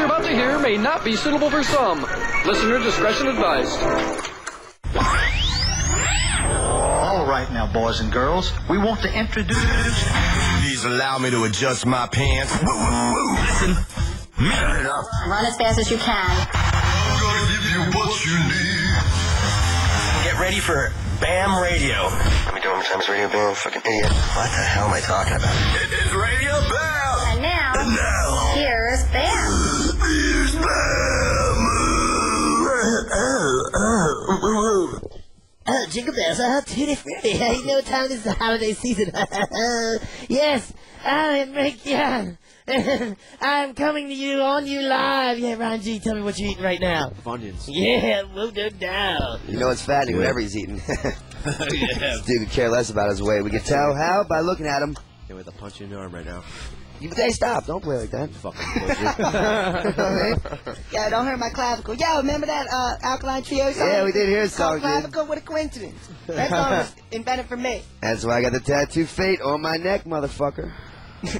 about to hear may not be suitable for some. Listener discretion advised. All right now, boys and girls, we want to introduce... Please allow me to adjust my pants. Listen, man it up. Run as fast as you can. I'm gonna give you what you need. Get ready for Bam Radio. Let me do it one more time. It's Radio Bam, fucking idiot. What the hell am I talking about? It is Radio Bam. And now, here's Bam. Here's Bam. Jingle bells, tutti frutti. You know what time it is, the holiday season. Yes, I am Rake Yohn. I'm coming to you on you live. Yeah, Ron G, tell me what you're eating right now. Funyuns. Yeah, move it down. You know it's fattening whenever he's eating. Yeah. This dude could care less about his weight. We can tell how by looking at him. Can't wait to punch you in the arm right now. Hey, stop. Don't play like that. Fucking Yeah, don't hurt my clavicle. Yo, remember that Alkaline Trio song? Yeah, we did hear a song, dude. Clavicle, what a coincidence. That song was invented for me. That's why I got the tattoo fate on my neck, motherfucker.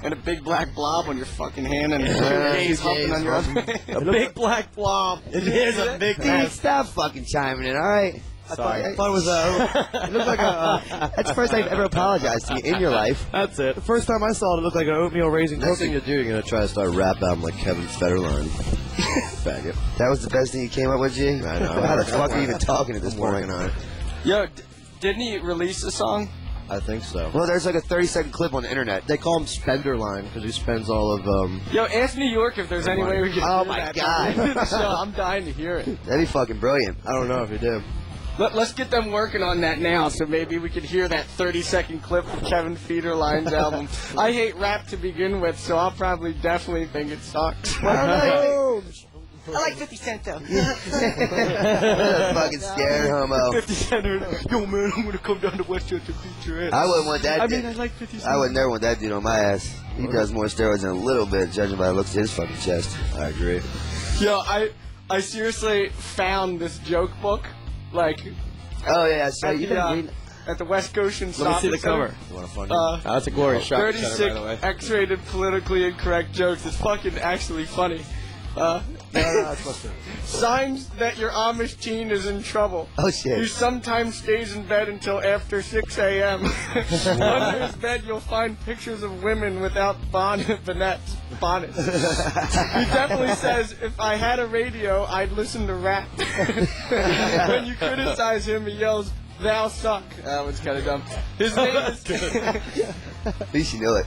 And a big black blob on your fucking hand and he's humping on your other A big black blob. It is a big Dude, stop fucking chiming in, alright? Sorry. I thought it was it looked like a that's the first time I've ever apologized to you in your life. That's it. The first time I saw it, it looked like an oatmeal raisin Next cookie. thing you do, you're going to try to start a rap album like Kevin Federline. Faggot. That was the best thing you came up with, G? I know. How the fuck are you even talking at this point? Working on it. Yo, didn't he release a song? I think so. Well, there's like a 30-second clip on the internet. They call him Spenderline because he spends all of Yo, ask New York if there's any way we can Oh hear my that. God. Yo, I'm dying to hear it. That'd be fucking brilliant. I don't know if he did. Let's get them working on that now, so maybe we could hear that 30-second clip of Kevin Federline's album. I hate rap to begin with, so I'll probably definitely think it sucks. I like 50 Cent, though. What a fucking scared homo. 50 Cent, yo man, I'm gonna come down to Westchester and beat your ass. I wouldn't want that I dude. mean, I like 50 Cent. I would never want that dude on my ass. He does more steroids than a little bit, judging by the looks of his fucking chest. I agree. Yo, I seriously found this joke book, like, Oh yeah, so at you've the, been reading. at the West Goshen Let me see the cover. You want a fun? That's a glorious shot. 36 by the way. X-rated politically incorrect jokes. It's fucking actually funny. Signs that your Amish teen is in trouble. Oh shit. He sometimes stays in bed until after 6 a.m. Under his bed, you'll find pictures of women without bonnets. He definitely says, if I had a radio, I'd listen to rap. When you criticize him, he yells, "Thou suck." That was kind of dumb. His name is... At least you know it.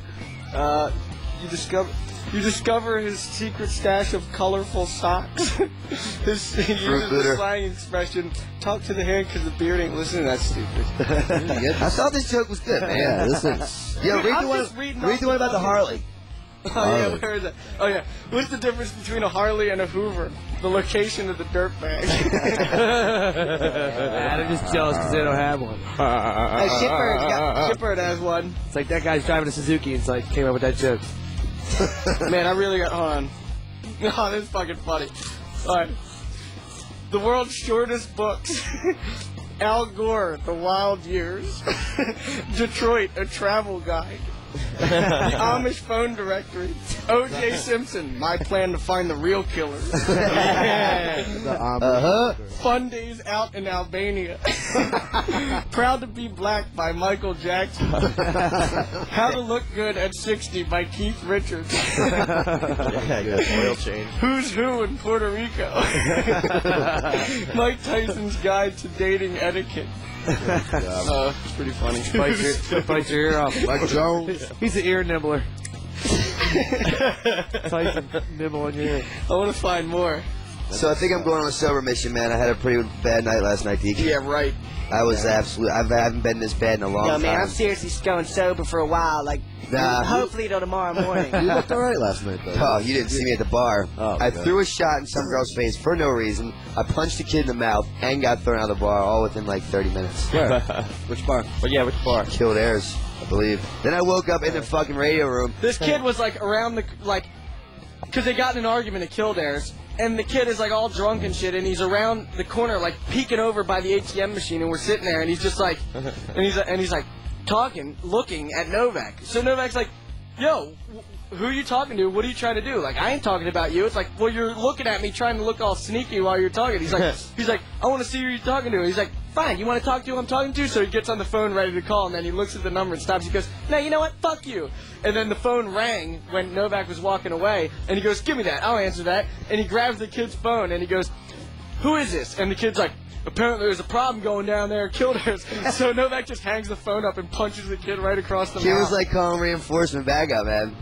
You discover his secret stash of colorful socks. He uses the slang expression, talk to the hand because the beard ain't listening. That's stupid. I thought this joke was good, man. Yeah, listen. Yo, read I'm the just reading one about the Harley. Oh, yeah, where is it? Oh, yeah. What's the difference between a Harley and a Hoover? The location of the dirt bag. I'm just jealous because they don't have one. Shipper has one. It's like that guy's driving a Suzuki and it's like came up with that joke. Man, I really got... Hold on. Oh, this is fucking funny. Alright. The world's shortest books. Al Gore, The Wild Years. Detroit, A Travel Guide. The Amish Phone Directory. O.J. Simpson, My Plan to Find the Real Killers. Fun Days Out in Albania. Proud to Be Black by Michael Jackson. How to Look Good at 60 by Keith Richards. Oil change. Who's Who in Puerto Rico. Mike Tyson's Guide to Dating Etiquette. It's pretty funny. Bite your ear off. Mike Jones. He's an ear nibbler. Tyson nibble on your ear. I want to find more. So I think I'm going on a sober mission, man. I had a pretty bad night last night, Deke. Yeah, right. I was absolutely... I haven't been this bad in a long time. No, man, I'm seriously going sober for a while. Like, hopefully till tomorrow morning. You looked alright last night, though. Oh, you didn't see me at the bar. Oh, I God. threw a shot in some girl's face for no reason. I punched a kid in the mouth and got thrown out of the bar all within like 30 minutes. Where? Which bar? But yeah, which bar? Killed Airs, I believe. Then I woke up in the fucking radio room. This kid was like around the, like, because they got in an argument at Kildare's, and the kid is like all drunk and shit, and he's around the corner like peeking over by the ATM machine, and we're sitting there, and he's just like, and he's like talking, looking at Novak. So Novak's like, yo, who are you talking to? What are you trying to do? Like, I ain't talking about you. It's like, well, you're looking at me trying to look all sneaky while you're talking. He's like, I want to see who you're talking to. He's like, fine, you want to talk to who I'm talking to? So he gets on the phone ready to call, and then he looks at the number and stops. He goes, no, you know what? Fuck you. And then the phone rang when Novak was walking away, and he goes, give me that. I'll answer that. And he grabs the kid's phone, and he goes, who is this? And the kid's like, apparently there's a problem going down there, killers. So Novak just hangs the phone up and punches the kid right across the mouth. He was like calling reinforcement back up, man.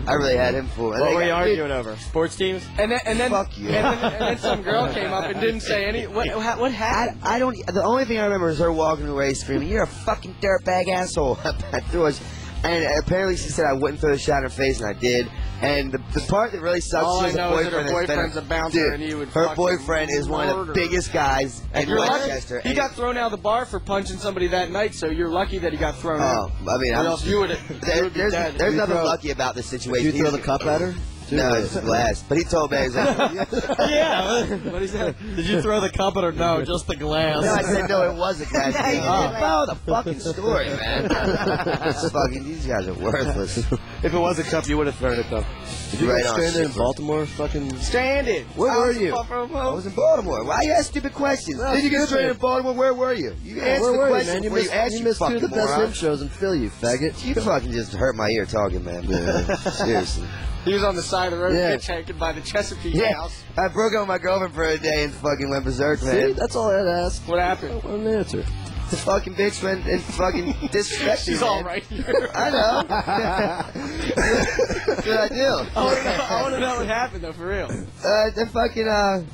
I really had him fooled. What were you arguing over? Sports teams? And then Fuck you. And then some girl came up and didn't say any. What happened? I don't. The only thing I remember is her walking away screaming, "You're a fucking dirtbag asshole!" Afterwards, and apparently she said I wouldn't throw the shot in her face, and I did. And the part that really sucks All is I know is that her boyfriend's a bouncer, and he would. Her boyfriend is one of the biggest guys in Westchester. He got thrown out of the bar for punching somebody that night, so you're lucky that he got thrown out. I mean, you would there's nothing lucky about this situation. Did you throw the cup at her? No, it's glass. But he told me, Yeah. What is that? Did you throw the cup at her? No, just the glass. No, I said no, it was a glass. Follow the fucking story, man. These guys are worthless. If it was a cup, you would have thrown it, though. Did you get stranded in Baltimore? Fucking stranded. Where were you? I was in Baltimore. Why you ask stupid questions? Did you get stranded in Baltimore? Where were you? You answer the question. You missed two of the best hip shows in Philly, you faggot. You fucking just hurt my ear talking, man. Seriously. He was on the side of the road hitchhiking by the Chesapeake house. I broke up with my girlfriend for a day and fucking went berserk, man. See, that's all I had to ask. What happened? One answer. The fucking bitch went and fucking disrespected She's me, all man. right here. I know. What did I do? I want to know what happened, though, for real.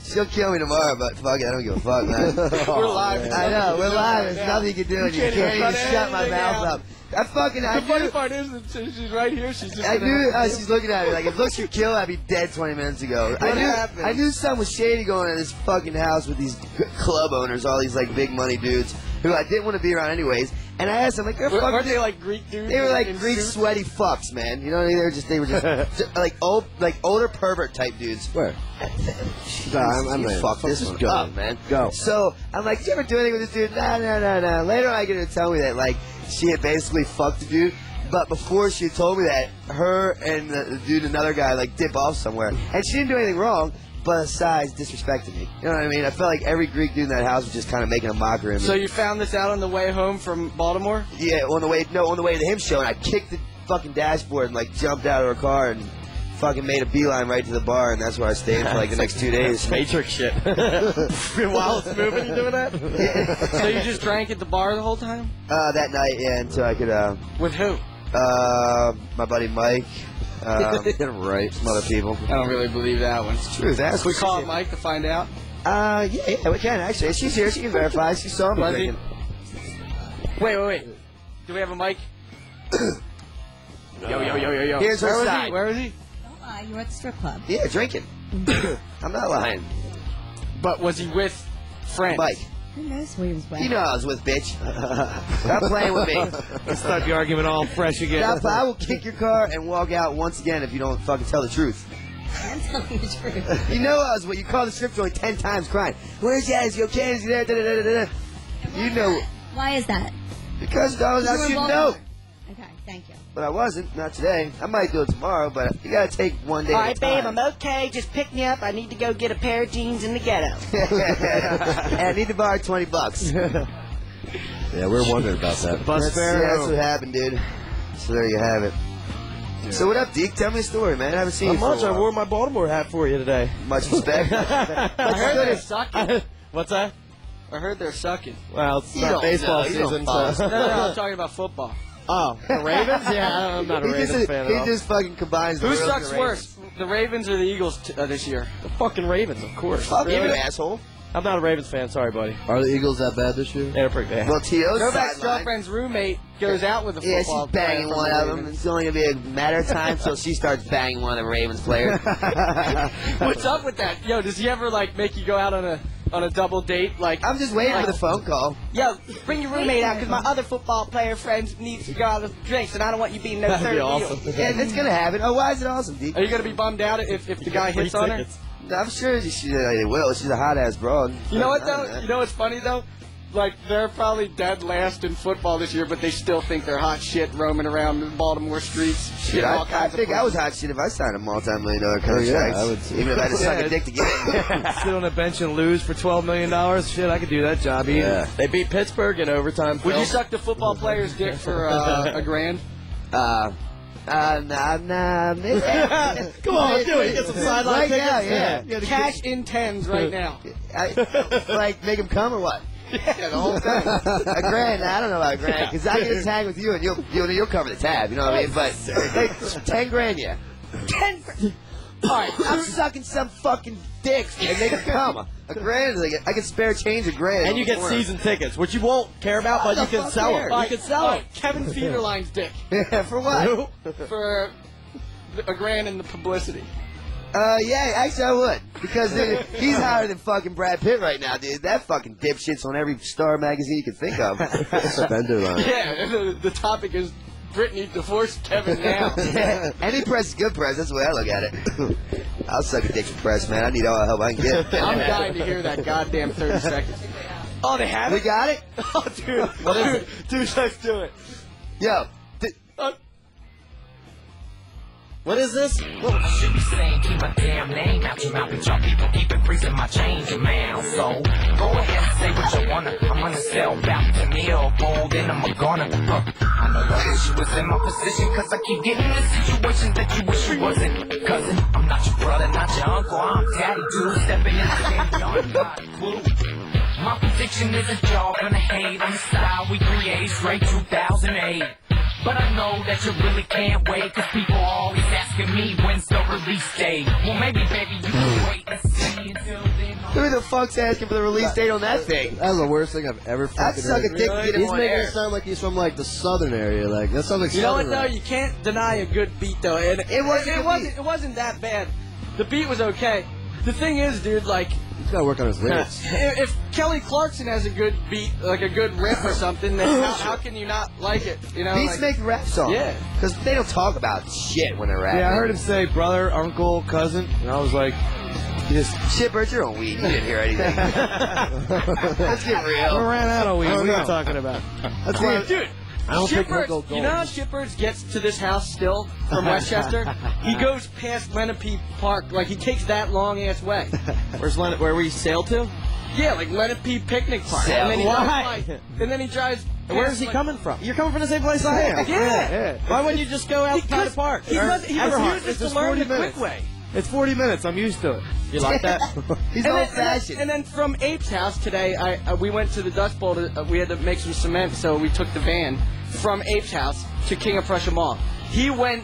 She'll kill me tomorrow, but fuck it, I don't give a fuck, man. We're live. I know, we're live. There's nothing you can do, and you can't even shut my mouth up. The funny part is that she's right here. She's just. I knew she's looking at me like if looks could kill, I'd be dead 20 minutes ago. I knew something was shady going on in this fucking house with these club owners, all these like big money dudes who I didn't want to be around anyways. And I asked them like, weren't they like Greek dudes? They were like Greek sweaty fucks, man. You know what I mean? They were just like older pervert type dudes. Where? I'm fuck this one up, man. Go. So I'm like, did you ever do anything with this dude? No. Later on, I get her to tell me that like she had basically fucked the dude, but before she told me that, her and the dude, another guy, like dip off somewhere, and she didn't do anything wrong. But besides, disrespected me. You know what I mean? I felt like every Greek dude in that house was just kind of making a mockery of me. So you found this out on the way home from Baltimore? Yeah, on the way to the him show, and I kicked the fucking dashboard and like jumped out of her car and fucking made a beeline right to the bar, and that's where I stayed for like the next 2 days. Matrix shit. While it's moving, you doing that? Yeah. So you just drank at the bar the whole time? That night, yeah, until I could. With who? My buddy Mike. Right. Some other people. I don't really believe that one. It's true. That's we call Mike to find out. Yeah, we can actually. She's here. She can verify. She saw me drinking. Wait. Do we have a mic? Yo. Here's her side. Where is he? You were at the strip club. Yeah, drinking. I'm not lying. But was he with Frantz? Mike. Who knows who he was with? You know I was with, bitch. Stop playing with me. Let's start the argument all fresh again. I will kick your car and walk out once again if you don't fucking tell the truth. I'm telling the truth. You know I was what you call the strip joint 10 times crying. Where's Jazz? Is he okay? Is he there? Da-da-da-da-da. You know. Why is that? Because I was out shooting dope. Okay, thank you. But I wasn't. Not today. I might do it tomorrow, but you gotta take one day at a time. Babe, I'm okay. Just pick me up. I need to go get a pair of jeans in the ghetto. And I need to borrow $20. Yeah, we're wondering about that. Bus fare. Yeah, that's what happened, dude. So there you have it. Yeah. So what up, Deke? Tell me a story, man. I haven't seen you for a while. I wore my Baltimore hat for you today. Much respect. I heard they're sucking. What's that? I heard they're sucking. Well, it's not baseball season, so. No, I'm talking about football. Oh, the Ravens? Yeah, I'm not a Ravens fan at all. He just fucking combines the Who Royals sucks and the worse, the Ravens or the Eagles this year? The fucking Ravens, of course. Fuck you, asshole. I'm not a Ravens fan, sorry, buddy. Are the Eagles that bad this year? They're pretty bad. Well, T.O.'s Novak's sideline. girlfriend's roommate goes out with a Yeah, football she's banging player one from of the them. Ravens. It's only going to be a matter of time until she starts banging one of the Ravens players. What's up with that? Yo, does he ever, like, make you go out on a double date? Like, I'm just waiting for the phone call. Yo, bring your roommate out because my other football player friends needs to go out with drinks, and I don't want you being no That'd third be wheel. awesome. Yeah, that's going to happen. Oh, why is it awesome, Deke? Are you going to be bummed out if the guy hits on her? I'm sure they will. She's a hot-ass broad. You know what, though? You know what's funny, though? like, they're probably dead last in football this year, but they still think they're hot shit roaming around the Baltimore streets. Shit, I think I was hot shit if I signed a multi-million-dollar contract. Yeah, I would too. Even if I had to suck a dick to get it. Sit on a bench and lose for $12 million. Shit, I could do that job. Yeah. They beat Pittsburgh in overtime. Would you suck the football player's dick for $1 grand? Nah. Come on, do it. Get some sideline right tickets. now, yeah. Cash in tens right now. Like, make him come or what? Yeah, the whole thing. $1 grand? I don't know about $1 grand, because I get a tag with you, and you'll cover the tab, you know what I mean? But like, $10 grand, yeah. 10 grand. All right, I'm sucking some fucking dicks and make him come. $1 grand, I can spare change $1 grand. And you get season tickets, which you won't care about, but you can sell them. You can sell it. Kevin Federline's dick. Yeah, for what? For $1 grand in the publicity. Yeah, actually I would. Because he's higher than fucking Brad Pitt right now, dude. That fucking dipshit's on every Star magazine you can think of. Spender line. Yeah, the topic is Britney divorced Kevin now. Yeah, any press is good press. That's the way I look at it. I'll suck a dick for press, man. I need all the help I can get. I'm dying to hear that goddamn 30 seconds. Oh, they have it? We got it? Oh, dude. What is it? Dude, let's do it. Yo. What is this? Well, I should be saying, keep my damn name out your mouth, but y'all people keep increasing my change amount. So, go ahead and say what you wanna. I'm gonna sell about to meal, bold, and I'm gonna. I know your issue was in my position, cause I keep getting in situations that you wish you wasn't. Cousin, I'm not your brother, not your uncle, I'm daddy, dude. Stepping in the game, y'all not cool. My prediction is that y'all gonna hate on the style we create straight 2008. But I know that you really can't wait, cause people are always asking me when's the release date. Well, maybe, baby, you can wait and see until then. Who the fuck's asking for the release date on that thing? That's the worst thing I've ever fucking I'd suck a dick to get him He's on making air. it sound like he's from, like, the southern area. Like, that sounds like You know what, southern though? rap. You can't deny a good beat, though. And It wasn't that bad. The beat was okay. The thing is, dude, like, He's got to work on his lyrics. if Kelly Clarkson has a good beat, like a good riff or something, then how can you not like it? You know, Beats like, make rap songs. Yeah. Because they don't talk about shit when they're rapping. Yeah, I heard him say brother, uncle, cousin, and I was like, Just shitbird, you're on weed. You didn't hear anything. Let's get I real. ran out of weed. What are you talking about? That's why, dude. I don't think he'll Shitbirds, go you know how Shitbirds gets to this house still from Westchester? He goes past Lenape Park, like he takes that long ass way. Where we sailed to? Yeah, like Lenape Picnic Park. Sail. And then he Why? drives, and then he drives. Where is he coming from? You're coming from the same place I am. Yeah. Why wouldn't you just go outside the park? He refuses to learn the quick way. It's 40 minutes. I'm used to it. You like that? he's And old-fashioned. then from Ape's house today, we went to the Dust Bowl. We had to make some cement, so we took the van from Ape's house to King of Prussia Mall. He went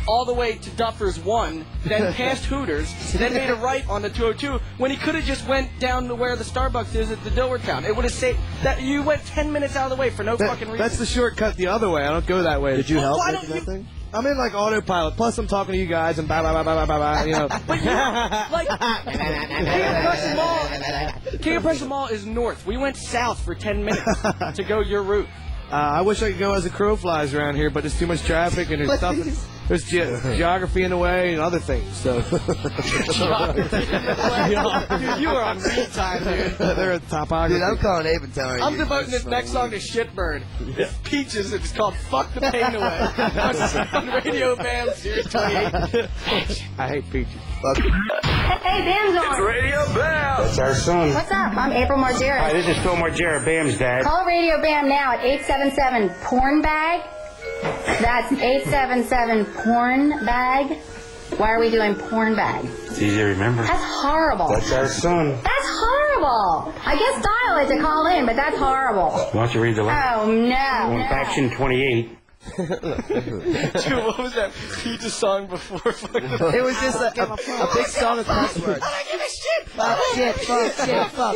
all the way to Duffers 1, then past Hooters, then made a right on the 202 when he could have just went down to where the Starbucks is at the Dilworth Town. It would have saved that. You went 10 minutes out of the way for no fucking reason. That's the shortcut the other way. I don't go that way. Did you help why making don't that thing? I'm in like autopilot. Plus, I'm talking to you guys and blah blah blah blah blah blah. You know. But you like King of Prussia Mall is north. We went south for 10 minutes to go your route. I wish I could go as a crow flies around here, but there's too much traffic and there's stuff. There's geography in the way and other things. So. Dude, you are on beat time, dude. They're a topography. Dude, I'm calling Abe and telling I'm you. devoting this next song to Shitbird. It's Peaches. It's called "Fuck the Pain Away" on Radio Bam, Sirius 28. I hate peaches. Hey, Bam's on. It's Radio Bam. It's our son. What's up? I'm April Margera. Hi, this is Phil Margera, Bam's dad. Call Radio Bam now at 877-PORN-BAG. That's 877-PORN-BAG. Why are we doing porn bag? It's easy to remember. That's horrible. That's our son. That's horrible. I guess dial it to call in, but that's horrible. Why don't you read the letter? Oh, no. On Faction 28. Dude, what was that Peaches song before? It was just a big song of cuss words. I don't give a shit. Fuck,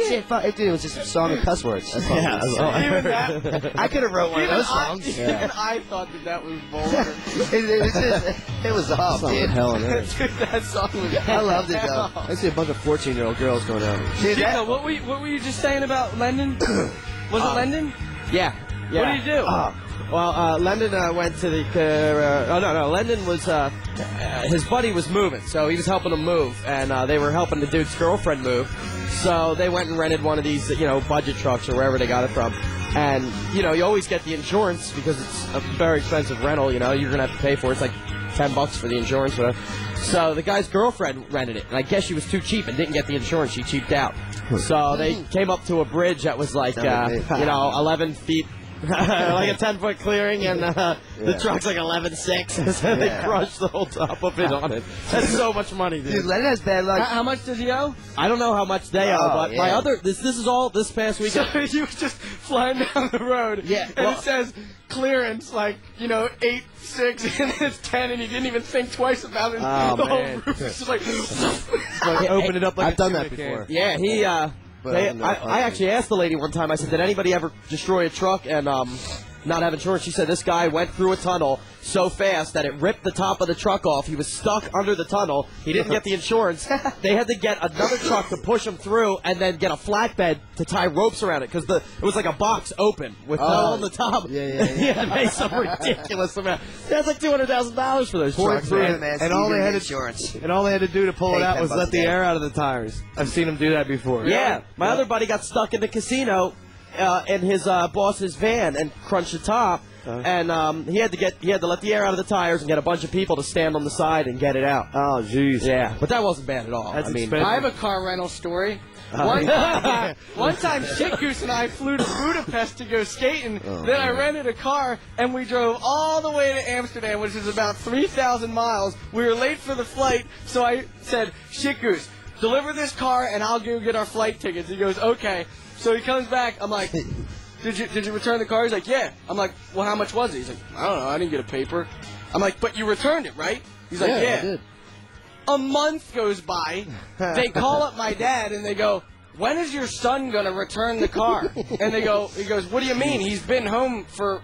shit, fuck. Dude, it was just a song of cuss words. That's all. Yeah, that's all I Even heard. that, I could have wrote one of those songs. even I thought that was vulgar. It was off, Something dude. hell on Dude, earth. that song was. I loved it, though. I see a bunch of 14-year-old girls going out. Dude, Gino, what were you just saying about Lendon? Was it Lendon? Yeah. What did you do? Well, Lendon went to the. Lendon was. His buddy was moving, so he was helping him move, and they were helping the dude's girlfriend move. So they went and rented one of these, budget trucks or wherever they got it from. And, you always get the insurance because it's a very expensive rental, you're going to have to pay for it. It's like $10 for the insurance, whatever. So the guy's girlfriend rented it, and I guess she was too cheap and didn't get the insurance. She cheaped out. So they came up to a bridge that was like, 11 feet, like a 10-foot clearing, and the truck's like 11.6, so they crushed the whole top of it on it. That's so much money, dude. Dude, Lennon has bad luck. How much does he owe? I don't know how much they owe, but my other, this is all this past weekend. So you were just flying down the road, and it says clearance, 8.6, and it's 10, and he didn't even think twice about it. Oh, the man. whole roof is just like... Open it up like I've done that before. Yeah, I actually asked the lady one time, I said, did anybody ever destroy a truck and not have insurance? She said this guy went through a tunnel so fast that it ripped the top of the truck off. He was stuck under the tunnel. He didn't get the insurance. They had to get another truck to push him through and then get a flatbed to tie ropes around it because it was like a box open with no on the top. Yeah, they some ridiculous amount. That's like $200,000 for those trucks. And all they had to do to pull it out was let the air out of the tires. I've seen them do that before. Yeah, my other buddy got stuck in the casino in his boss's van and crunched the top. And he had to let the air out of the tires and get a bunch of people to stand on the side and get it out. Oh, jeez. Yeah, but that wasn't bad at all. That's expensive. I have a car rental story. One time, Shit Goose and I flew to Budapest to go skating. Then I rented a car, and we drove all the way to Amsterdam, which is about 3,000 miles. We were late for the flight, so I said, Shit Goose, deliver this car, and I'll go get our flight tickets. He goes, okay. So he comes back. I'm like... Did you return the car? He's like, yeah. I'm like, well, how much was it? He's like, I don't know. I didn't get a paper. I'm like, but you returned it, right? He's like, yeah. I did. A month goes by. They call up my dad, and they go, when is your son going to return the car? And he goes, what do you mean? He's been home for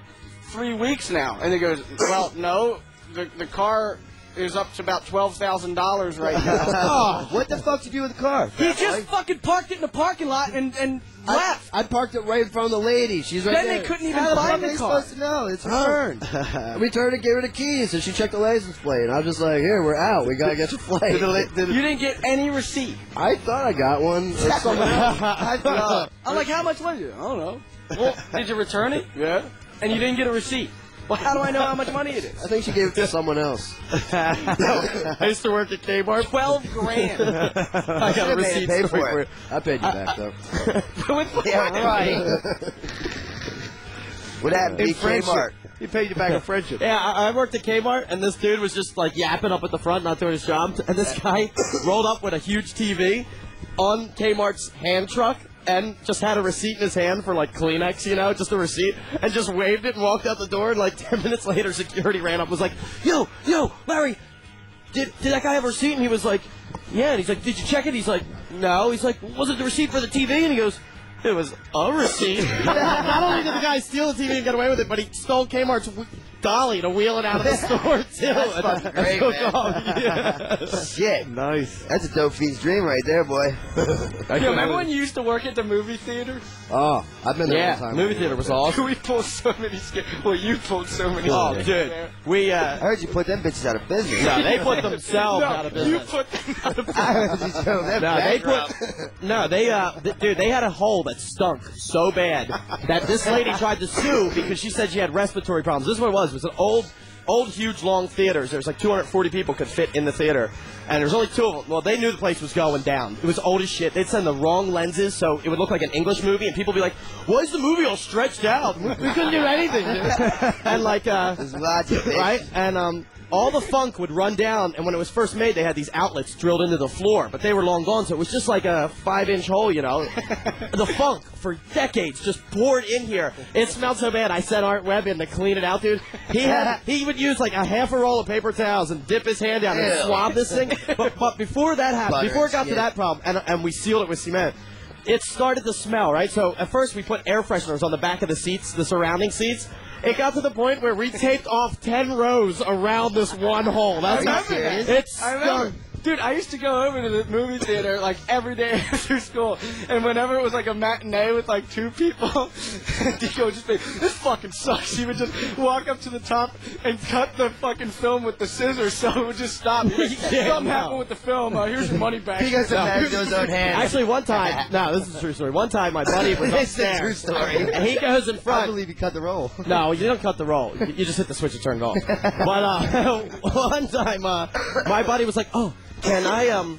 3 weeks now. And he goes, well, no, the car is up to about $12,000 right now. What the fuck did you do with the car? He just fucking parked it in the parking lot and left. I parked it right in front of the lady. She's right there. Then they couldn't even find the car. Supposed to know? It's returned. We returned it, gave her the keys, and she checked the license plate. And I was just like, here, we're out. We got to get your flight. You didn't get any receipt. I thought I got one. I'm like, how much was it? I don't know. Well, did you return it? Yeah. And you didn't get a receipt. Well, how do I know how much money it is? I think she gave it to someone else. I used to work at Kmart. $12,000. I got a receipt for it. I paid you back, though. Yeah, right. What happened to Kmart? He paid you back in friendship. Yeah, I worked at Kmart, and this dude was just, yapping up at the front, not doing his job. And this guy rolled up with a huge TV on Kmart's hand truck. And just had a receipt in his hand for, Kleenex, just a receipt, and just waved it and walked out the door, and, 10 minutes later, security ran up and was like, yo, Larry, did that guy have a receipt? And he was like, yeah, and he's like, did you check it? He's like, no. He's like, was it the receipt for the TV? And he goes, it was a receipt. Not only did the guy steal the TV and get away with it, but he stole Kmart's dolly to wheel it out of the store, too. That's fucking great, man. Shit. Nice. That's a dope fiend's dream right there, boy. Remember when you used to work at the movie theater? Oh, I've been there all the time. Movie theater was awesome. We pulled so many you pulled so many dude. We, I heard you put them bitches out of business. No, they put themselves out of business. You put them out of business. I heard you drove them they had a hole that stunk so bad that this lady tried to sue because she said she had respiratory problems. This is what it was. It was an old, huge, long theaters. There was 240 people could fit in the theater, and there was only 2 of them. Well, they knew the place was going down. It was old as shit. They'd send the wrong lenses, so it would look like an English movie, and people would be like, why is the movie all stretched out? We couldn't do anything, dude. And right? And all the funk would run down, and when it was first made, they had these outlets drilled into the floor, but they were long gone, so it was just like a 5-inch hole, The funk for decades just poured in here. It smelled so bad. I sent Art Webb in to clean it out, dude. He would use a half a roll of paper towels and dip his hand down and swab this thing. But before that happened, before it got to that problem, and we sealed it with cement, it started to smell, right? So at first we put air fresheners on the back of the seats, the surrounding seats. It got to the point where we taped off 10 rows around this one hole. That's not serious. It stunk. Dude, I used to go over to the movie theater like every day after school, and whenever it was like a matinee with like 2 people, Dico would just be, this fucking sucks. He would just walk up to the top and cut the fucking film with the scissors so it would just stop. Something happened with the film. Here's your money back. He goes to Magno's own hand. Actually, one time, no, this is a true story. One time, my buddy was upstairs. True story. And he goes in front. I believe you cut the roll. No, you don't cut the roll. You just hit the switch and turn it off. But one time, my buddy was like, "Oh, can I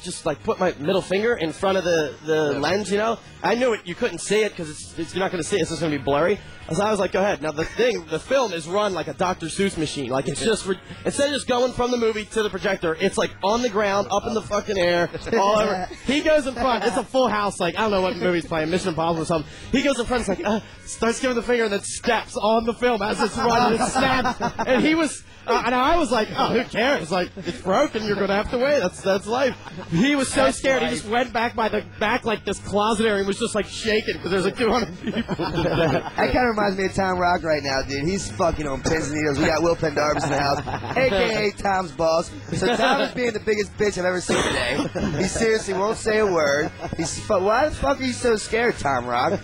just like put my middle finger in front of the lens?" You know, I knew it. You couldn't see it because you're not going to see it. It's just going to be blurry. So I was like, "Go ahead." Now the film is run like a Dr. Seuss machine. Like it's just instead of just going from the movie to the projector, it's like on the ground, up in the fucking air, all over. He goes in front. It's a Full House. Like I don't know what movie's playing, Mission Impossible or something. He goes in front. It's like starts giving the finger and then steps on the film as it's running. It snaps. And he was. And I was like, oh, who cares? Like, it's broken. You're going to have to wait. That's life. He was so scared. He just went back by the back, like, this closet area and was just, like, shaking because there's, like, 200 people. That kind of reminds me of Tom Rock right now, dude. He's fucking on pins and needles. We got Will Pendarvis in the house, a.k.a. Tom's boss. So Tom is being the biggest bitch I've ever seen today. He seriously won't say a word. Why the fuck are you so scared, Tom Rock?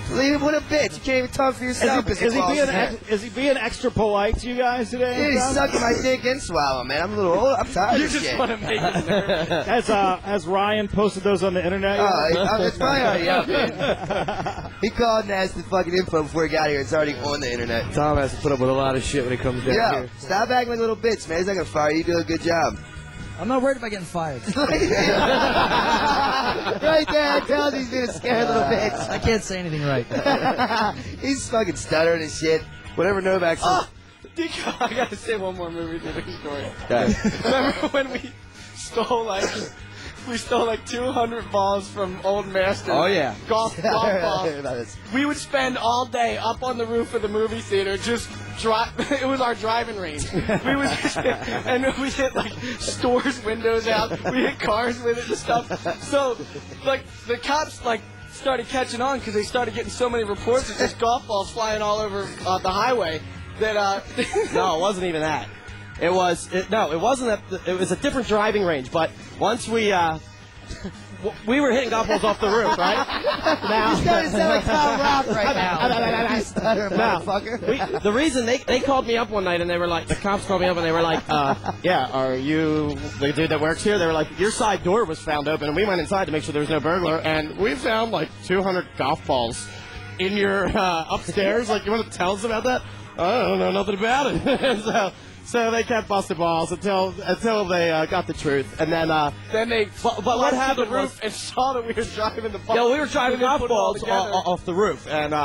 What a bitch. You can't even talk for yourself. Is he being extra polite to you guys today? Dude, he's sucking my dick and swallowing, man. I'm a little old. I'm tired You of just shit. want to make it nervous. Has Ryan posted those on the internet? It's probably already up, man. He called and asked the fucking info before he got here. It's already on the internet. Tom has to put up with a lot of shit when he comes down here. Stop acting like a little bitch, man. He's not going to fire you. You do a good job. I'm not worried about getting fired. Right there, tell him he's being a scared little bitch. I can't say anything right. He's fucking stuttering and shit. Whatever Novak says. Oh, Dico, I gotta say one more movie theater story. Remember when we stole like 200 balls from Old Masters? Oh, yeah. Golf balls. We would spend all day up on the roof of the movie theater just it was our driving range. We would and we hit like stores' windows out. We hit cars with it and stuff. So like the cops like started catching on because they started getting so many reports of just golf balls flying all over the highway that No, it wasn't even that. It wasn't that. It was a different driving range. But once we were hitting golf balls off the roof, right? Now, you started to sound like Tom Rock right now. You stutter, motherfucker. The reason they called me up one night and they were like, the cops called me up and they were like, yeah, are you the dude that works here? They were like, your side door was found open, and we went inside to make sure there was no burglar, and we found like 200 golf balls in your upstairs. Like, you want to tell us about that? I don't know nothing about it. So they kept busting balls until they got the truth, and then they but what happened the roof and saw that we were driving the ball. Yeah, we were driving golf balls off the roof, and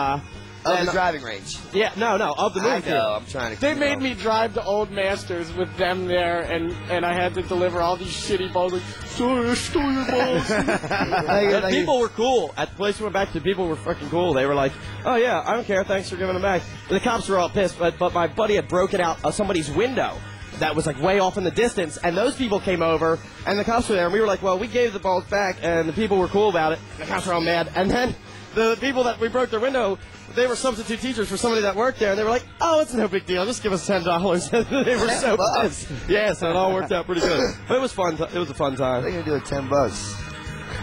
of the driving range. Yeah, no, of the movie. I know. I'm trying to. They made me drive to Old Masters with them there, and I had to deliver all these shitty balls. Like, sorry, I stole your balls. People were cool at the place we went back to. People were fucking cool. They were like, "Oh yeah, I don't care. Thanks for giving them back." And the cops were all pissed, but my buddy had broken out somebody's window that was like way off in the distance, and those people came over, and the cops were there, and we were like, "Well, we gave the balls back," and the people were cool about it. The cops were all mad, and then the people that we broke their window. They were substitute teachers for somebody that worked there, and they were like, "Oh, it's no big deal. Just give us $10." They were so pissed. Yeah, so it all worked out pretty good. But it was fun. It was a fun time. They're gonna do it $10.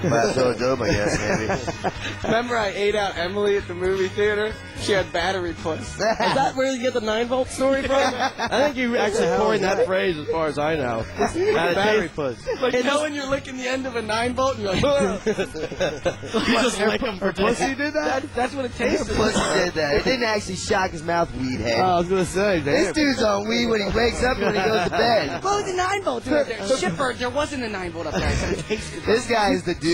Might throw a dope, I guess, maybe. Remember I ate out Emily at the movie theater? She had battery puss. Is that where you get the 9-volt story from? I think you actually coined that phrase, as far as I know. Battery puss. Like, you know when you're licking the end of a 9-volt and you're like, you just lick them for Pussy did that? That's what it tastes like. Pussy did that. It didn't actually shock his mouth, weed head. I was gonna say, this dude's on weed when he wakes up and when he goes to bed. What was the 9-volt there? Shipper, there wasn't a 9-volt up there. This guy is the dude,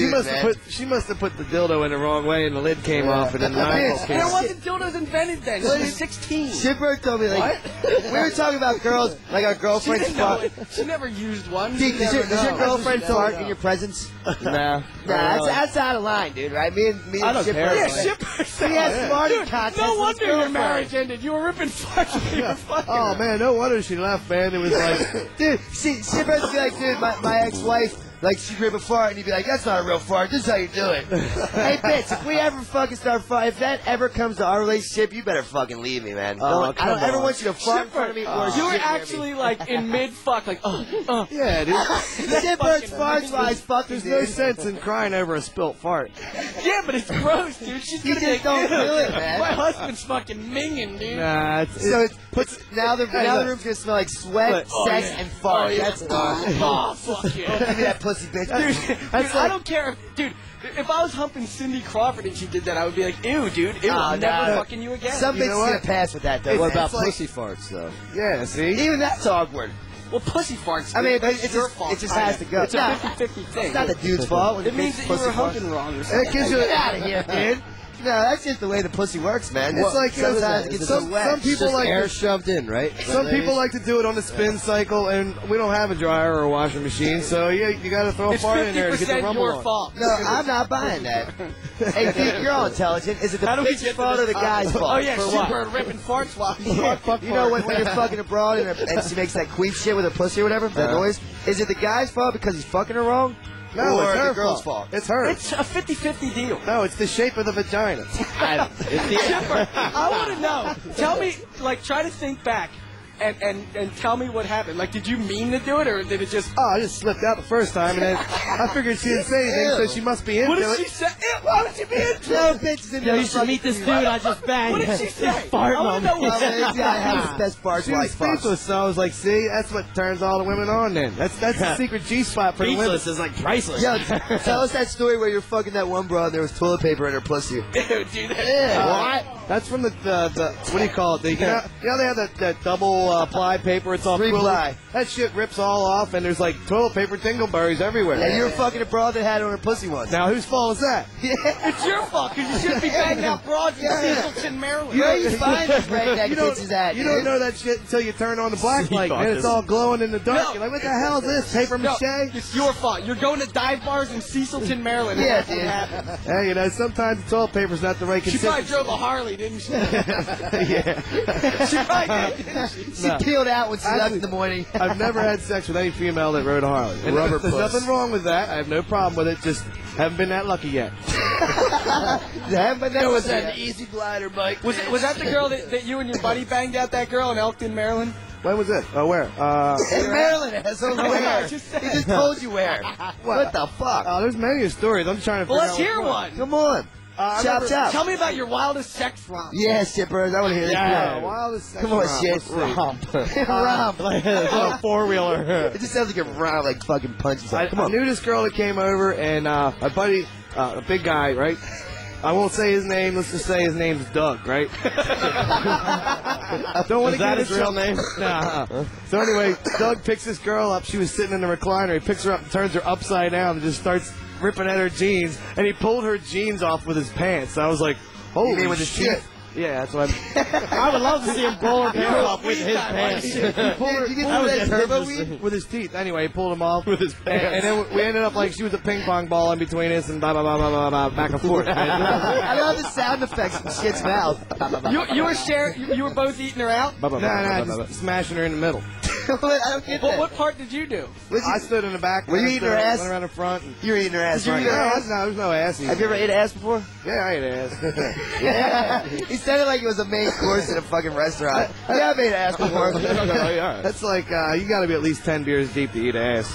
she must have put the dildo in the wrong way and the lid came off and then the 9-volt came There off. wasn't dildos invented then. She was 16. Shipper told me, like, we were talking about girls, like our girlfriends fuck. She never used one. Does your girlfriend fart in your presence? Nah. That's out of line, dude, right? Me and Shipper. Yeah, Shipper. He has smarting contests. No wonder your marriage ended. You were ripping farts when you were fucking. Oh, man, no wonder she left, man. It was like... Dude, Shipper's like, dude, my ex-wife, Like, she'd rip a fart, and you'd be like, that's not a real fart. This is how you do it. Hey, bitch, if we ever fucking start farting, if that ever comes to our relationship, you better fucking leave me, man. I don't ever want you to fart in front of me or You were shit near actually me. like in mid-fuck, like, Yeah, dude. Shitbirds farts while he's fucking, There's no sense in crying over a spilt fart. Yeah, but it's gross, dude. She's You gonna just make don't do it, man. My husband's fucking minging, dude. Nah, Now the room's gonna smell like sweat, sex, and fart. That's fuck yeah. Give me that pussy, bitch. Dude, I don't care dude, if I was humping Cindy Crawford and she did that, I would be like, ew, dude, ew, I'm never fucking you again. Some bitches gonna pass with that, though. What about pussy farts, though? Yeah, see? Even that's awkward. Well, pussy farts. I mean, it's it's your just, fault. it just has to go. It's a 50-50 thing. It's not the dude's fault. When It means that you were humping humping wrong or something. It gives you out of here, dude. No, that's just the way the pussy works, man. It's like sometimes it gets so wet. some people like air shoved in, right? Some people like to do it on the spin cycle, and we don't have a dryer or a washing machine, so yeah, you got to throw a It's fart in there to get the 50% rumble your on. fault. No, I'm not buying that. Hey, dude, you're all intelligent. Is it the How do we bitch's get fault or the guy's fault? Oh yeah, For she what? were ripping farts while You know when you're fucking abroad and she makes that queef shit with her pussy or whatever, that noise? Is it the guy's fault because he's fucking her wrong? No, or it's her the girl's fault? It's her. It's a 50-50 deal. No, it's the shape of the vagina. Chipper, I want to know. Tell me, like, try to think back and tell me what happened. Like, did you mean to do it, or did it just... Oh, I just slipped out the first time, and then I figured she didn't say anything, so she must be into What did it. she say? Why would she be into No, it? bitches in Yo, you should meet this dude I just banged. What did she say? He's farting I wanna on know me. what she This guy has the best farts She while was he fucks. speechless, so I was like, see, that's what turns all the women on then. That's the secret G-spot for the women. Speechless is like priceless. Yo, tell us that story where you're fucking that one broad and there was toilet paper in her pussy. Ew, dude, that's... Yeah. That's from the what do you call it? You know they have that double ply paper. It's all 3-ply. That shit rips all off, and there's like toilet paper dingleberries everywhere. And you were fucking a broad that had it on her pussy once. Now whose fault is that? It's your fault, because you shouldn't be banging out broads in Cecilton, Maryland. Where you find this redneck You don't- bitches at? You don't know that shit until you turn on the black light, and it's all glowing in the dark. No. You're like, what the hell is this? Paper No, mache? it's your fault. You're going to dive bars in Cecilton, Maryland. Yeah, That's what dude. happened. Hey, you know, sometimes the toilet paper's not the right She probably consistency. drove a Harley, didn't she? Yeah. She probably did, didn't she? She peeled out when she left in the morning. I've never had sex with any female that rode a Harley. And Rubber there's puss. nothing wrong with that. I have no problem with it. Just haven't been that lucky yet. That was an easy glider, Mike. Was that the girl that you and your buddy banged out, that girl in Elkton, Maryland? When was it? Oh, where? In Maryland, asshole. No, Where? I He just said- just told you where. What the fuck? Oh, there's many stories. I'm trying to Well, figure let's out hear which one. Come on. Chop, chop. Tell me about your wildest sex romp. Yeah, shitbirds. I want to hear this. Yeah, wildest sex Come on, romp. shit. Let's see. Romp. Like a four-wheeler. It just sounds like a romp, like fucking punches. I Come on. knew this girl that came over, and my buddy, a big guy, right? I won't say his name. Let's just say his name's Doug, right? I don't want to get his real name. Nah. So anyway, Doug picks this girl up. She was sitting in the recliner. He picks her up and turns her upside down and just starts ripping at her jeans. And he pulled her jeans off with his pants. I was like, holy You mean with his shit. teeth? Yeah, that's what I would love to see him pull her pants off with his pants. You did that turbo weed? with his teeth. Anyway, he pulled them off with his pants. And then we ended up like she was a ping pong ball in between us and blah, blah, blah, blah, blah, blah, back and forth. I love the sound effects from shit's mouth. You were you were both eating her out? Nah, just smashing her in the middle. I don't get Well, that. what part did you do? I stood in the back. Were you eating her ass? Went around the front. You were eating her ass, No, right? there's no ass. Have you ever ate ass before? Yeah, I ate ass. Yeah. He said it like it was a main course in a fucking restaurant. Yeah, I've ate ass before. That's like, you gotta be at least 10 beers deep to eat ass.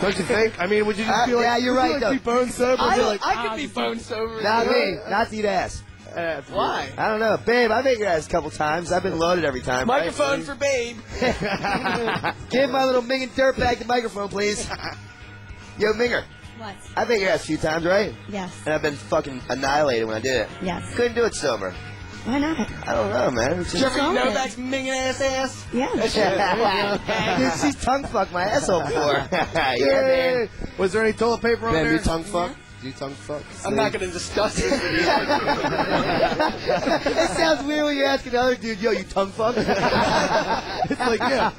Don't you think? I mean, would you just feel like, yeah, you're would you right, like be bone sober? I Be like, could be bone sober. Not me. Not to eat ass. Why? I don't know. Babe, I've ate your ass a couple times. I've been loaded every time. Microphone right? for Babe. Give my little minging dirtbag the microphone, please. Yo, Minger. What? I've ate your ass a few times, right? Yes. And I've been fucking annihilated when I did it. Yes. Couldn't do it sober. Why not? I don't know, man. It's Did you just... ever eat Novak's minging ass? Yeah. Dude, she's tongue fucked my asshole before. Yeah, man. was there any toilet paper on Ben, there? you tongue fuck? Do you tongue fuck? I'm not going to discuss this with you. It sounds weird when you ask another dude, yo, you tongue fuck? It's like, yeah.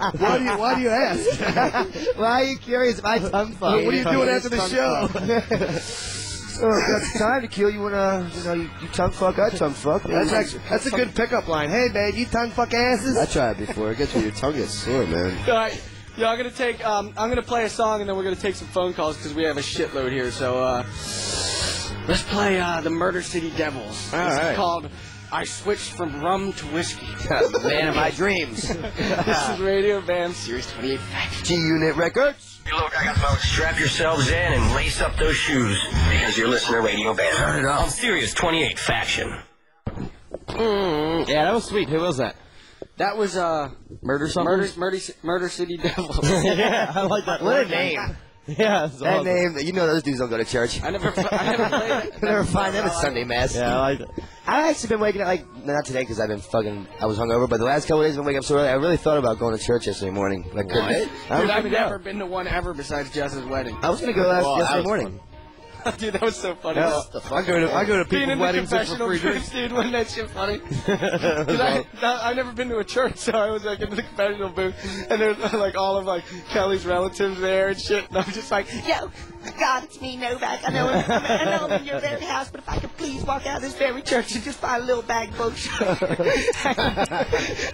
Why do you ask? Why are you curious if I tongue fuck? What are you doing after the show? Oh, got some time to kill. You wanna, you tongue fuck, I tongue fuck. That's a good pickup line. Hey, babe, you tongue fuck asses? I tried it before. It gets when your tongue gets sore, man. All right. Yeah, I'm gonna play a song and then we're gonna take some phone calls because we have a shitload here. So let's play the Murder City Devils. All right. It's called "I Switched from Rum to Whiskey." Man of my dreams. This is Radio Bam, Series 28 G-Unit Records. Hey, look, I got folks. Strap yourselves in and lace up those shoes because you're listening to Radio Bam. Turn it up. Series 28 Faction. Yeah, that was sweet. Who was that? That was Murder something? Murder City Devils. Yeah, I like that. What a name. Yeah, that name. You know those dudes don't go to church. I never played it. Never find them at Sunday Mass. Yeah, I like it. I've actually been waking up, like, not today because I was hungover, but the last couple of days I've been waking up so early. I really thought about going to church yesterday morning. Like, What? Dude, I've never been to one ever besides Jess's wedding. I was going to go yesterday morning. Dude, that was so funny. I go to Being people's in weddings the for free confessional drinks. booth, dude, wasn't that shit funny? Because I've never been to a church, so I was like in the confessional booth, and there's like all of like Kelly's relatives there and shit, and I'm just like, Yo, God, it's me, Novak. I know I'm in your very house, but if I could please walk out of this very church and just find a little bag of bullshit,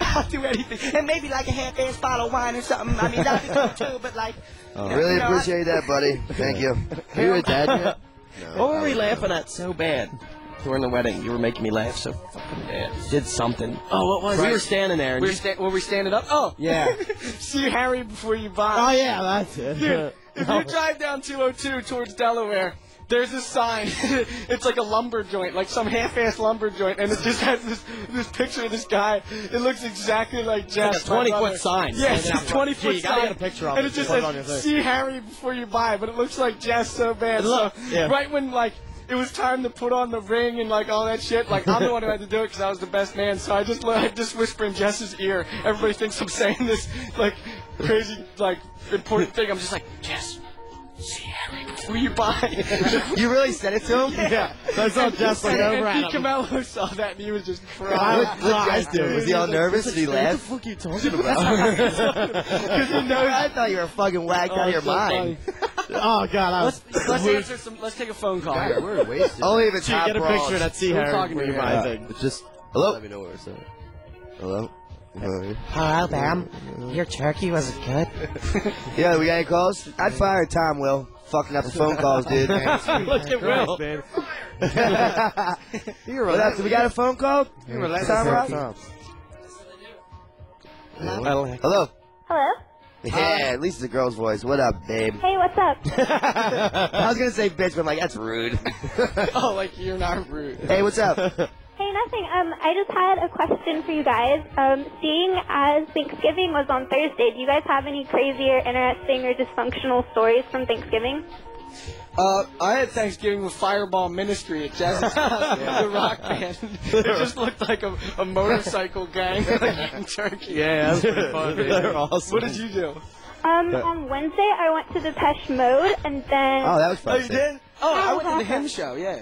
I'll do anything. And maybe like a half-ass bottle of wine or something. I mean, that'd be cool too, but like... Really appreciate that, buddy. Thank you. Are you a dad yet? What were we laughing at so bad during the wedding? You were making me laugh so fucking bad. Did something. Oh, what was it? We were standing there. And were we standing up? Oh, yeah. See Harry before you buy. Oh, yeah, that's it. Dude, if you drive down 202 towards Delaware, there's this sign. It's like a lumber joint, like some half-ass lumber joint, and it just has this picture of this guy. It looks exactly like Jeff. It's a 20-foot sign. Yeah, it's a 20-foot you sign. gotta get a picture of and it. it just Put it on your says, thing. "See Harry before you buy," but it looks like Jeff so bad. Look, So yeah. right when like it was time to put on the ring and like all that shit, like I'm the one who had to do it because I was the best man. So I just whisper in Jess's ear. Everybody thinks I'm saying this like crazy like important thing. I'm just like, Jess, see Harry before you buy. You really said it to him? Yeah. I saw Jess like over at him. DiCamillo saw that and he was just crying. What Jess do? Was he all nervous? Did he laugh? What the fuck are you talking about? Because he knows. I thought you were fucking whacked out of your so mind. Oh, God. Let's take a phone call. God, we're wasted. Only if it's Gee, hot get a brawls. picture of that sea We're Harry talking before you to buy you. thing. It's just, hello? Let me know where it's at. Hello? Hello, Bam. Your turkey was good. Yeah, we got any calls? I'd fire Tom, Will. Fucking up the phone calls, dude. Look at Will. Man. What up? Do we got a phone call? Tom Rock? Hello? Hello? Yeah, at least it's a girl's voice. What up, babe? Hey, what's up? I was gonna say bitch, but I'm like, that's rude. Oh, like you're not rude. Hey, what's up? Hey, nothing. I just had a question for you guys. Seeing as Thanksgiving was on Thursday, do you guys have any crazy or interesting or dysfunctional stories from Thanksgiving? I had Thanksgiving with Fireball Ministry at Jess's house, the rock band. It just looked like a motorcycle gang like eating turkey. Yeah, that was pretty fun. They're awesome. What did you do? On Wednesday, I went to Depeche Mode, and then... Oh, that was fun. Oh, you did? Oh, I went to the hymn show, yeah.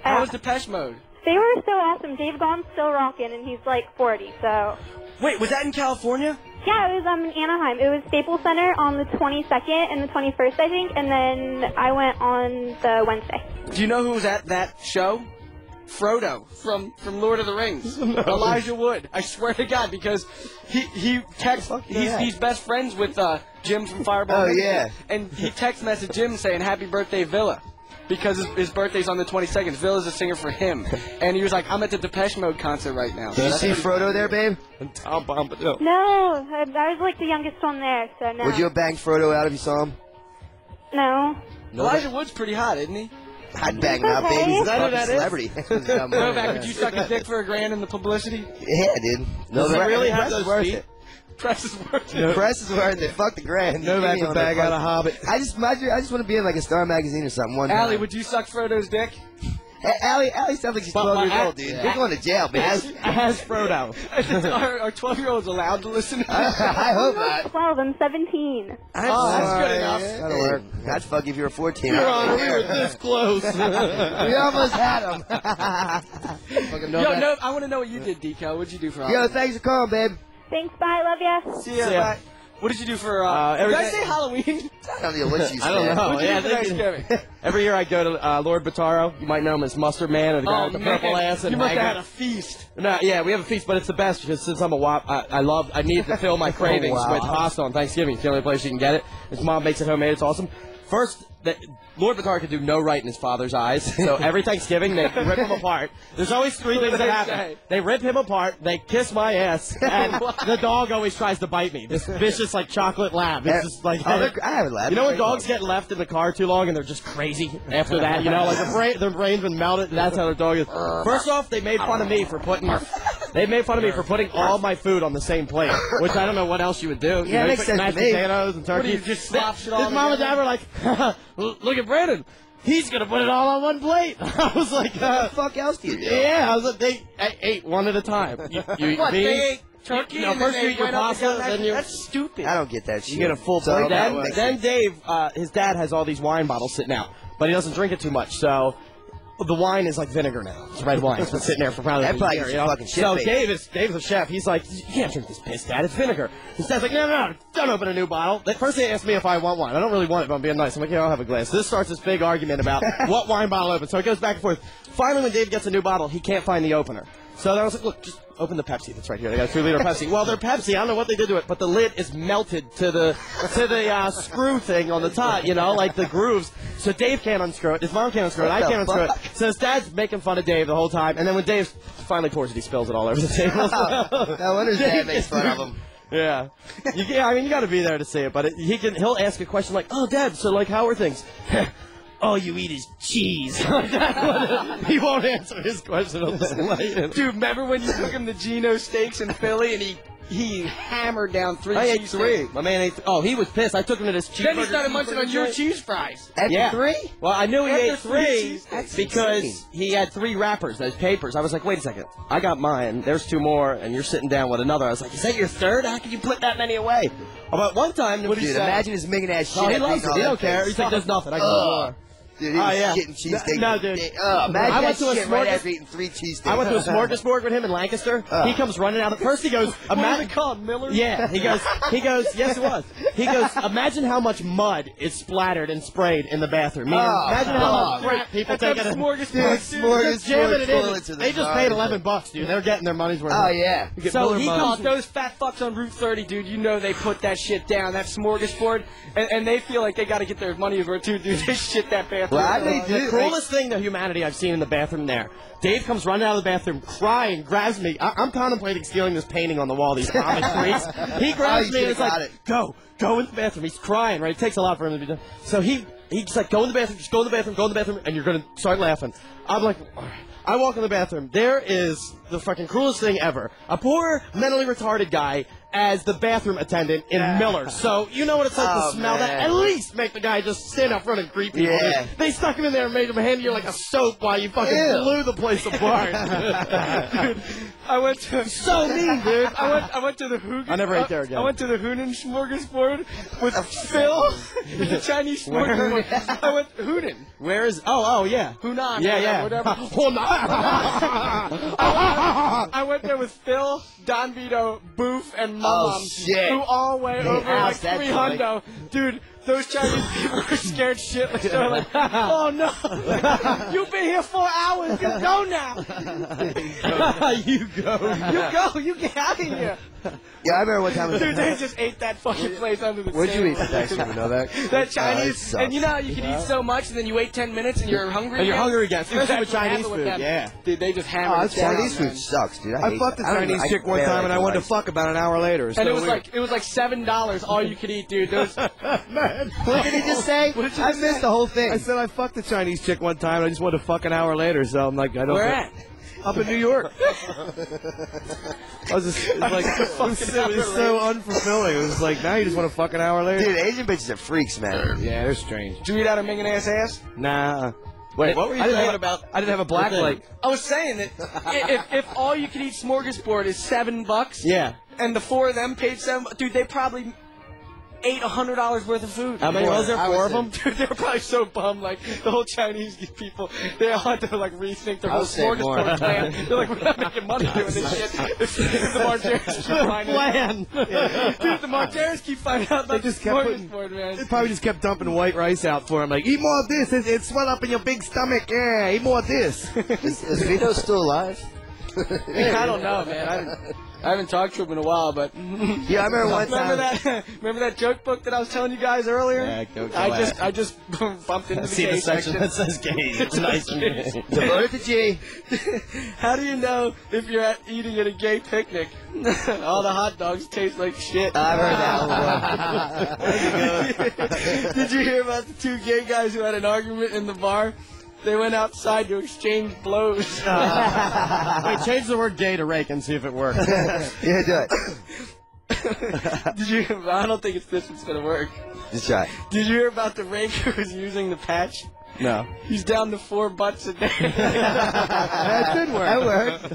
How was Depeche Mode? They were so awesome. Dave Gaughan's still rocking, and he's like 40, so... Wait, was that in California? Yeah, it was in Anaheim. It was Staples Center on the 22nd and the 21st, I think, and then I went on the Wednesday. Do you know who was at that show? Frodo from Lord of the Rings. Elijah Wood. I swear to God, because he's best friends with Jim from Fireball. Oh, yeah. And he text messaged Jim saying, "Happy birthday, Villa." Because his birthday's on the 22nd. Villa's a singer for him. And he was like, "I'm at the Depeche Mode concert right now." Did you see Frodo there, babe? Tom Bombadil. No, I was like the youngest one there, so no. Would you have banged Frodo out if you saw him? No. Elijah Wood's pretty hot, isn't he? I'd bang him out, baby. He's a Is that who fucking that is? celebrity. Novak, would you suck his dick for $1,000 in the publicity? Yeah, dude. Does he really have Press is those worth feet? it. Press is worth it. Press is worth it. Fuck the grand. Novak would bag out a Hobbit. I just want to be in like a Star magazine or something one Allie, time. would you suck Frodo's dick? Hey, Allie sounds like she's 12 years old, dude. You're going to jail, man. As Frodo. Are 12-year-olds allowed to listen to this? I hope I'm not. not 12, I'm 17. That's good enough. That'll work. I'd fuck you if you were 14. Your Honor, we were this close. We almost had him. Fucking Yo, Novak. no, I want to know what you did, Decal. What'd you do for Yo, thanks for calling, babe. Thanks, bye, love ya. See ya. See ya. Bye. What did you do for? Every did I day- say Halloween? I don't know what you I don't know. What did you do for they- Thanksgiving? Every year I go to Lord Bataro. You might know him as Mustard Man or the guy with the purple ass. And you must have Haggard. had a feast. No, yeah, we have a feast, but it's the best because since I'm a WAP, I need to fill my cravings with pasta on Thanksgiving. It's the only place you can get it. His mom makes it homemade. It's awesome. First, Lord Batar could do no right in his father's eyes. So every Thanksgiving, they rip him apart. There's always three things that happen. They rip him apart, they kiss my ass, and the dog always tries to bite me. This vicious, like, chocolate lab. It's just like... I have a lab. You know when dogs get left in the car too long and they're just crazy after that? You know, like their brain's been melted, and that's how their dog is. First off, they made fun of me for putting... They made fun of me for putting all my food on the same plate, which I don't know what else you would do. Yeah, you makes sense mashed to me. potatoes and turkey. What do you just slop shit all His mom and dad were like, look at Brandon. He's going to put it all on one plate. I was like, what the fuck else do you do? Yeah, I was like, I ate one at a time. You eat What, beans, they ate turkey no, and first then you they eat your went up and pasta, down that? then you... That's stupid. I don't get that shit. You get a full So plate. that Then Dave, his dad has all these wine bottles sitting out, but he doesn't drink it too much, so... The wine is like vinegar now. It's red wine. It's been sitting there for probably That a probably year. gets You you know? fucking shit So faced. Dave's a chef. He's like, you can't drink this piss, Dad. It's vinegar. His dad's like, no, don't open a new bottle. At first they asked me if I want one. I don't really want it, but I'm being nice. I'm like, yeah, I'll have a glass. This starts this big argument about what wine bottle open. So it goes back and forth. Finally, when Dave gets a new bottle, he can't find the opener. So then I was like, look, just open the Pepsi that's right here. They got a 2-liter Pepsi. Well, their Pepsi, I don't know what they did to it, but the lid is melted to the screw thing on the top, you know, like the grooves. So Dave can't unscrew it. His mom can't unscrew it. I can't unscrew it. So his dad's making fun of Dave the whole time. And then when Dave finally pours it, he spills it all over the table. No wonder his dad makes fun of him. Yeah. I mean, you got to be there to see it, but he'll ask a question like, oh, Dad, so, like, how are things? All you eat is cheese. He won't answer his question. Dude, remember when you took him to Gino Steaks in Philly and he hammered down 3 I ate cheese 3. steaks? My man ate 3. Oh, he was pissed. I took him to this cheeseburger. Then he started munching on your joint. cheese fries. After 3? Well, I knew he After ate 3 3 cheese steaks? because he had 3 wrappers, those papers. I was like, wait a second. I got mine. There's 2 more, and you're sitting down with another. I was like, is that your third? How could you put that many away? About one time, Dude, imagine his making that shit. Oh, he after loves eating it. all He that don't care. things. He's like, there's nothing. I can do more. Dude, he was yeah. getting cheesesteaks. No, dude. Imagine I went that to a shit right smorgas- after eating 3 cheesesteaks. I went to a smorgasbord with him in Lancaster. He comes running out. First he goes, What was it called, Miller? Yeah, he goes, yes it was. He goes, imagine how much mud is splattered and sprayed in the bathroom. Meaning, imagine how much crap people take That's it. smorgasbord. Jamming it bullets in. in They the just car. paid $11, dude. They're getting their money's worth. Oh, yeah. So he calls those fat fucks on Route 30, dude. You know they put that shit down, that smorgasbord, and they feel like they got to get their money over it too, dude. They shit that bathroom. Well, I think The cruelest thing to humanity I've seen in the bathroom there. Dave comes running out of the bathroom, crying, grabs me. I'm contemplating stealing this painting on the wall, these comic freaks. He grabs me and is like, go in the bathroom. He's crying, right? It takes a lot for him to be done. So he's like, go in the bathroom, just go in the bathroom, and you're going to start laughing. I'm like, all right. I walk in the bathroom. There is the fucking cruelest thing ever. A poor, mentally retarded guy as the bathroom attendant in Miller's. So, you know what it's like to smell that? At least make the guy just stand up front and greet people. Yeah. They stuck him in there and made him hand you like a soap while you fucking blew the place apart. Dude, I went to... So mean, dude. I went to the Hoogan... I never ate there again. I went to the Hoonan smorgasbord with Phil, the Chinese smorgasbord. I went Hoonan. Where is... Oh, yeah. Hunan. Yeah. Whatever. I went there with Phil, Don Vito, Boof, and Mom, shit. who all weigh over like asked that 3 hundo. Dude, those Chinese people were scared shitless. They were like, oh no, you've been here 4 hours, you go now. You go. You get out of here. Yeah, I remember one time. Dude, they just ate that fucking place under the What'd you table. eat for Thanksgiving, Novak? That it Chinese, sucks. and you know how you can eat so much and then you wait 10 minutes and you're hungry And you're again? hungry again. Especially That's with what Chinese happened with food, them. yeah. Dude, they just hammered it down, Chinese man. food sucks, dude. I fucked the I don't Chinese know, chick one barely time and I wanted to like fuck about an hour later. And it was like $7 all you could eat, dude. Those, Man. What did he just say? I missed the whole thing. I said I fucked the Chinese chick one time and I just wanted to fuck an hour later, so I'm like, I don't where think- at? Up in New York. I was just, it was like, it was so unfulfilling. It was like, now you just want to fuck an hour later? Dude, Asian bitches are freaks, man. Yeah, they're strange. Did you eat out of Mingin ass? Nah. Wait, what were you I didn't saying have, about? I didn't have a black light. I was saying that if all you could eat smorgasbord is $7, Yeah. and the 4 of them paid $7, dude, they probably ate $100 worth of food. How many was there? 4 of them? Dude, they were probably so bummed. Like, the whole Chinese people, they all had to, like, rethink their whole smorgasbord plan. They're like, we're not making money doing this shit. The Margeras keep finding out. Dude, the Margeras keep finding out about the smorgasbord, man. They probably just kept dumping white rice out for him. Like, eat more of this. It's swell up in your big stomach. Yeah, eat more of this. Is Vito still alive? I don't know, man. I haven't talked to him in a while, but yeah, I remember one time. Remember that joke book that I was telling you guys earlier? Yeah, I just bumped into the gay section that says gay. It's nice and gay. Devoted to G. How do you know if you're eating at a gay picnic? All the hot dogs taste like shit. I've heard that. Did you hear about the 2 gay guys who had an argument in the bar? They went outside to exchange blows. Wait, change the word gay to Rake and see if it works. Yeah, do it. Did you? I don't think this one's going to work. Just try. Did you hear about the Rake who was using the patch? No. He's down to 4 butts a day. That did work. That worked.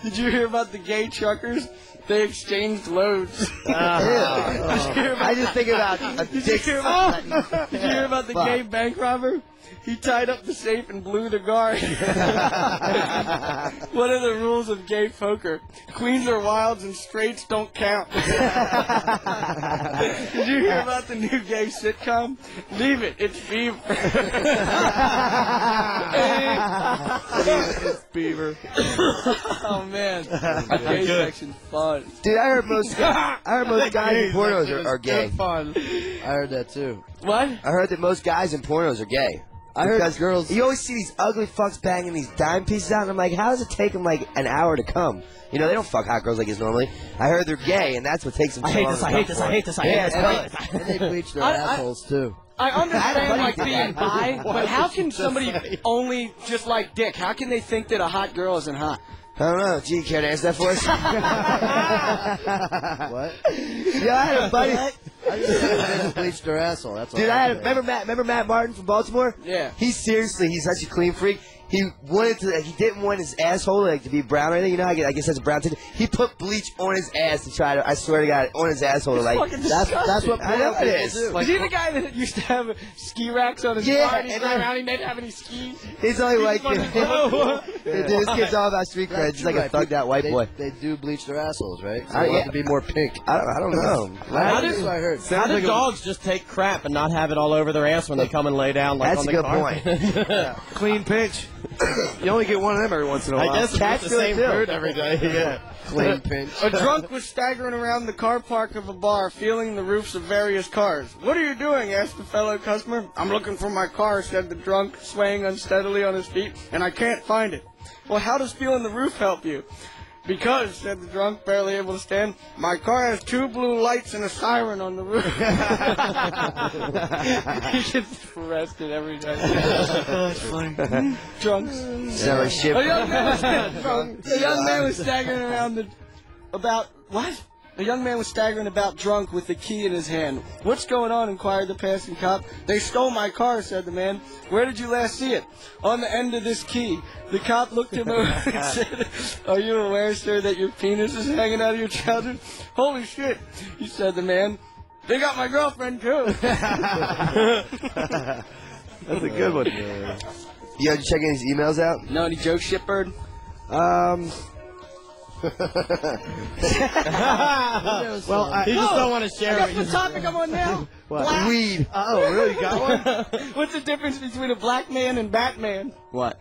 Did you hear about the gay truckers? They exchanged loads. I just think about a Did you hear about the gay bank robber? He tied up the safe and blew the guard. What are the rules of gay poker? Queens are wilds and straights don't count. Did you hear about the new gay sitcom? Leave it, it's Beaver. It's Beaver. Oh man, the gay section's fun. Dude, I heard most guys in pornos are gay. Fun. I heard that too. What? I heard that most guys in pornos are gay. I heard girls. You always see these ugly fucks banging these dime pieces out, and I'm like, how does it take them like an hour to come? You know, they don't fuck hot girls like this normally. I heard they're gay, and that's what takes them. I hate this. And they bleach their assholes too. I understand like being bi, but how can somebody only just like dick? How can they think that a hot girl isn't hot? I don't know. Gee, care to answer that for us? What? Yeah, I had a buddy. I just said they bleached their asshole. That's all. Dude, remember Matt Martin from Baltimore? Yeah. He's such a clean freak. He didn't want his asshole like to be brown or anything. You know, I guess that's a brown tint. He put bleach on his ass to try to. I swear to God, on his asshole. Like That's what I know it is. Is he the guy that used to have ski racks on his car and he's around? He didn't have any skis. He's only white kid. Dude, this kid's all about street cred. He's like a thugged out white boy. They do bleach their assholes, right? So Yeah. they have to be more pink. I don't know. How That's what I heard. do dogs just take crap and not have it all over their ass when they come and lay down like That's on a the good carpet? point. Clean pinch. You only get one of them every once in a while. I guess Cats it's the do it same too. food every day. Yeah. Clean pinch. A drunk was staggering around the car park of a bar, feeling the roofs of various cars. "What are you doing?" asked the fellow customer. "I'm looking for my car," said the drunk, swaying unsteadily on his feet, "and I can't find it." "Well, how does feeling the roof help you?" "Because," said the drunk, barely able to stand, "my car has 2 blue lights and a siren on the roof." He gets arrested every day. That's funny. Drunks. Sound like shit. A young man was staggering around A young man was staggering about drunk with the key in his hand. "What's going on?" inquired the passing cop. "They stole my car," said the man. "Where did you last see it?" "On the end of this key." The cop looked him over and said, "Are you aware, sir, that your penis is hanging out of your trousers?" "Holy shit," he said the man. "They got my girlfriend, too." That's a good one. You checking these emails out? No, any jokes, shitbird? Well, he just don't want to share I got it. the topic I'm on now. What? Weed. Oh, really? You got one? What's the difference between a black man and Batman? What?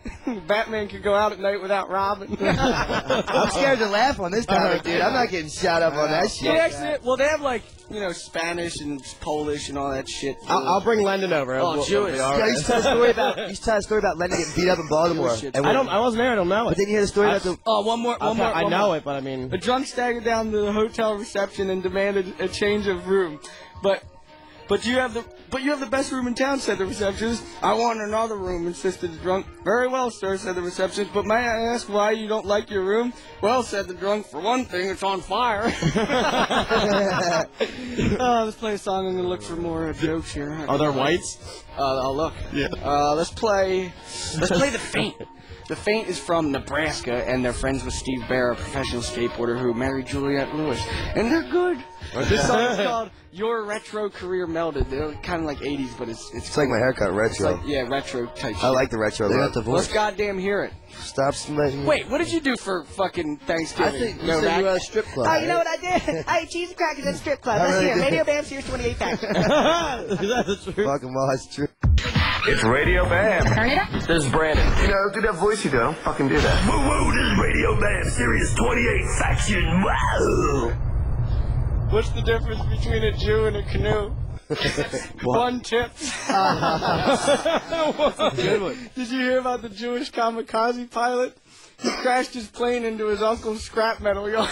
Batman can go out at night without robbing. I'm scared to laugh on this topic, dude. I'm not getting shot up on that shit. They have like, Spanish and Polish and all that shit. I'll bring Lendon over. Oh, Jewish. Yeah, you should tell a story about Lennon getting beat up in Baltimore. I wasn't there. I don't know it. But then you hear the story about the. Oh, one more. I know it, but I mean. A drunk staggered down to the hotel reception and demanded a change of room, but you have the best room in town, said the receptionist. "I want another room," insisted the drunk. "Very well, sir," said the receptionist, "but may I ask why you don't like your room?" "Well," said the drunk, "for one thing, it's on fire." Let's play a song. I'm gonna look for more jokes here. Are there whites? I'll look. Yeah. Let's play The Faint. The Faint is from Nebraska, and they're friends with Steve Bear, a professional skateboarder who married Juliette Lewis. And they're good. This song is called Your Retro Career Melded. They're kind of like 80s, but it's like my haircut, retro. Like, yeah, retro type shit. I like the retro look. Let's goddamn hear it. Stop smashing. Wait, what did you do for fucking Thanksgiving? I think you said you were at a strip club. Oh, you know what I did? I ate cheese and crackers at a strip club. Let's hear it. Radio Bam, Sears 28 pack. That's true. Fucking well, that's true. It's Radio Bam. Turn it up. This is Brandon. You know, do that voice you do. Don't fucking do that. Woo woo, this is Radio Bam, Sirius 28 faction. Wow. What's the difference between a Jew and a canoe? One tip. Good one. Did you hear about the Jewish kamikaze pilot? He crashed his plane into his uncle's scrap metal yard.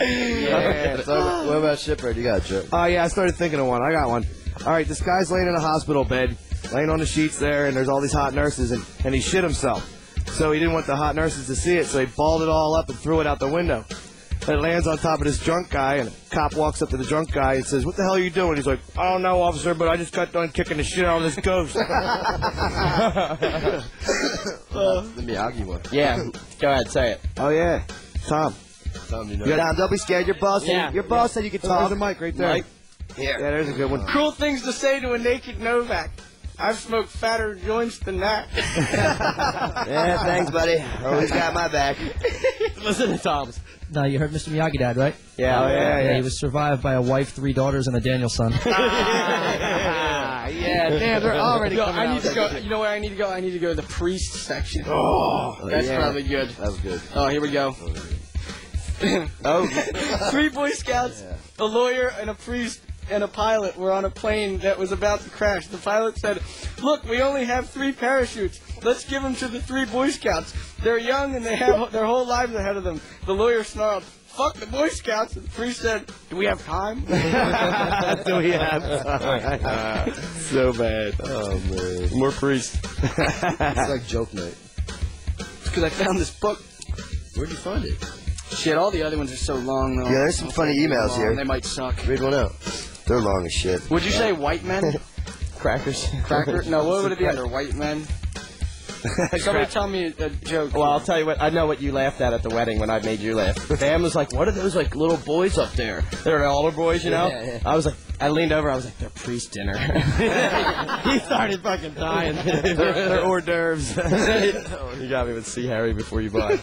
Yeah. So, what about Shipwreck? You got a joke? Oh, yeah, I started thinking of one. I got one. All right, this guy's laying in a hospital bed, laying on the sheets there, and there's all these hot nurses, and he shit himself. So he didn't want the hot nurses to see it, so he balled it all up and threw it out the window. And it lands on top of this drunk guy, and a cop walks up to the drunk guy and says, "What the hell are you doing?" He's like, "I don't know, officer, but I just got done kicking the shit out of this ghost." The Miyagi one. Yeah, go ahead, say it. Oh, yeah. Tom. Tom, you know. Tom, don't be scared. Your boss said you could talk. There's a mic right there. Mike? Here. Yeah, there's a good one. Cruel things to say to a naked Novak. I've smoked fatter joints than that. Yeah, thanks, buddy. Always got my back. Listen to Tom's. No, you heard Mr. Miyagi died, right? Yeah, Yeah, he was survived by a wife, 3 daughters, and a Daniel son. Yeah, damn, they're already coming I need out. to go. You know where I need to go? I need to go to the priest section. Oh, That's yeah. probably good. That was good. Oh, here we go. 3 Boy Scouts, a lawyer, and a priest and a pilot were on a plane that was about to crash. The pilot said, "Look, we only have 3 parachutes. Let's give them to the 3 Boy Scouts. They're young and they have their whole lives ahead of them." The lawyer snarled, "Fuck the Boy Scouts." And the priest said, "Do we have time?" Do we have time? So bad. Oh, man. More priests. It's like joke night. It's because I found this book. Where'd you find it? Shit, all the other ones are so long, though. Yeah, there's some funny emails here. They might suck. Read one out. They're long as shit. Would you say white men? Crackers. Cracker? No, what would it be under? White men? Somebody tell me a joke. Well, I'll tell you what. I know what you laughed at the wedding when I made you laugh. Bam was like, "What are those like little boys up there? They're older boys, you know." Yeah. I was like, I leaned over. I was like, "They're priest dinner." He started fucking dying. They're hors d'oeuvres. You got me with C. Harry before you buy.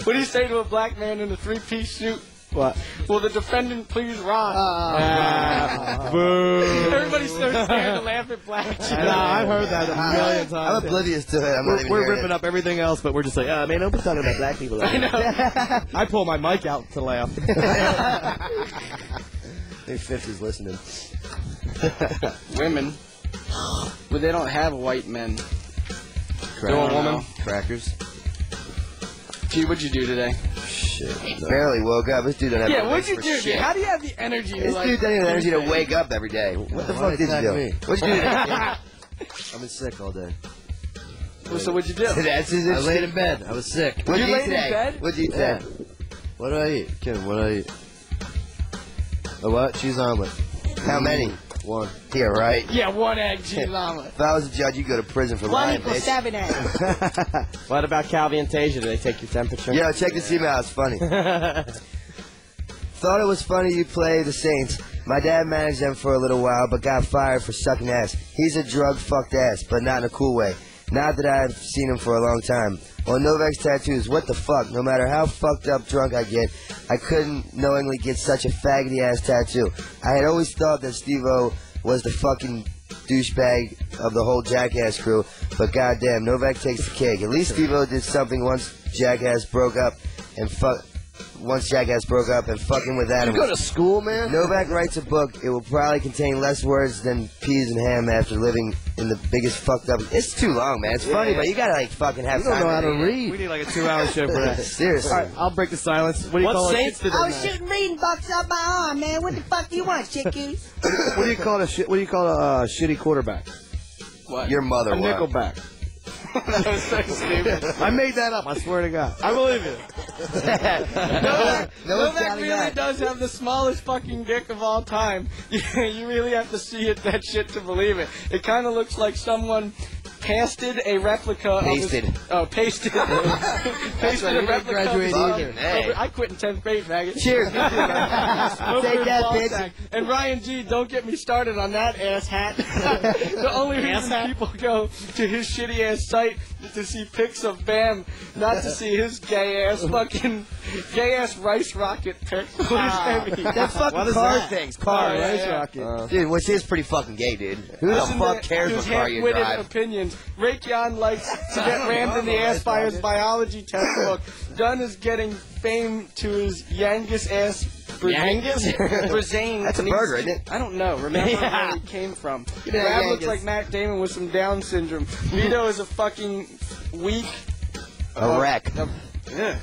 What do you say to a black man in a 3-piece suit? What? Will the defendant please rise? Boo. Everybody starts scared to laugh at black chicks. I've heard that a million times. I'm oblivious to it. I'm not even We're hearing ripping it. up everything else, but we're just like, man, don't be talking about black people. I know. I pull my mic out to laugh. Maybe 50's listening. Women. Well, they don't have white men. Crackers. Go on, woman. Crackers. Gee, what'd you do today? Shit. No. Barely woke up. This dude doesn't have Yeah, no what'd you for do, dude? shit. How do you have the energy to This like... dude doesn't have the energy to wake up every day. What the Why fuck did you attack do? me? What'd you do today? I've been sick all day. Well, so what'd you do? That's his I laid in bed. I was sick. What'd You you eat laid in today? bed? What'd you eat Yeah. today? What did I eat? Kim, what did I eat? A what? Cheese omelet. How many? 1. Yeah, right. Yeah, 1 egg cheese omelet. If I was a judge, you'd go to prison for 1 lying, equals bitch. 7 eggs. What about Calvi and Tasia? Do they take your temperature? Yo, check this email out. It's funny. Thought it was funny you play the Saints. My dad managed them for a little while, but got fired for sucking ass. He's a drug-fucked ass, but not in a cool way. Not that I've seen him for a long time. On Novak's tattoos, what the fuck? No matter how fucked up drunk I get, I couldn't knowingly get such a faggoty-ass tattoo. I had always thought that Steve-O was the fucking douchebag of the whole Jackass crew, but goddamn, Novak takes the cake. At least Steve-O did something once Jackass broke up and fucking with Adam. You go to school, man? Novak writes a book. It will probably contain less words than peas and ham after living in the biggest fucked up. It's too long, man. It's funny, but you gotta like fucking have You don't time. know how to We read. need like a 2-hour show for that. Seriously. All right, I'll break the silence. What do you What call Saints it? did I they was shooting reading bucks up my arm, man. What the fuck do you want, chickie? What do you call a shitty quarterback? What? Your mother. A won. nickelback. That was so stupid. I made that up. I swear to God. I believe you. Novak really does have the smallest fucking dick of all time. You really have to see that shit to believe it. It kind of looks like someone pasted a replica Pasted. of his... Oh, pasted. Pasted a replica of his... I quit in 10th grade, faggot. Cheers. Take that, bitch. And Ryan G, don't get me started on that ass hat. The only reason people go to his shitty ass site is to see pics of Bam, not to see his gay ass rice rocket pic. What is heavy? That fucking car things. Car rice rocket. Dude, which is pretty fucking gay, dude. Who the fuck cares what car you drive? Opinions. Rake Yohn likes to get rammed in the ass by his biology textbook. Dunn is getting fame to his Yangus ass. Brazane. That's a burger, isn't it? I don't know. Remember where he came from. Raab looks like Matt Damon with some Down syndrome. Vito is a fucking weak... A wreck. Yeah.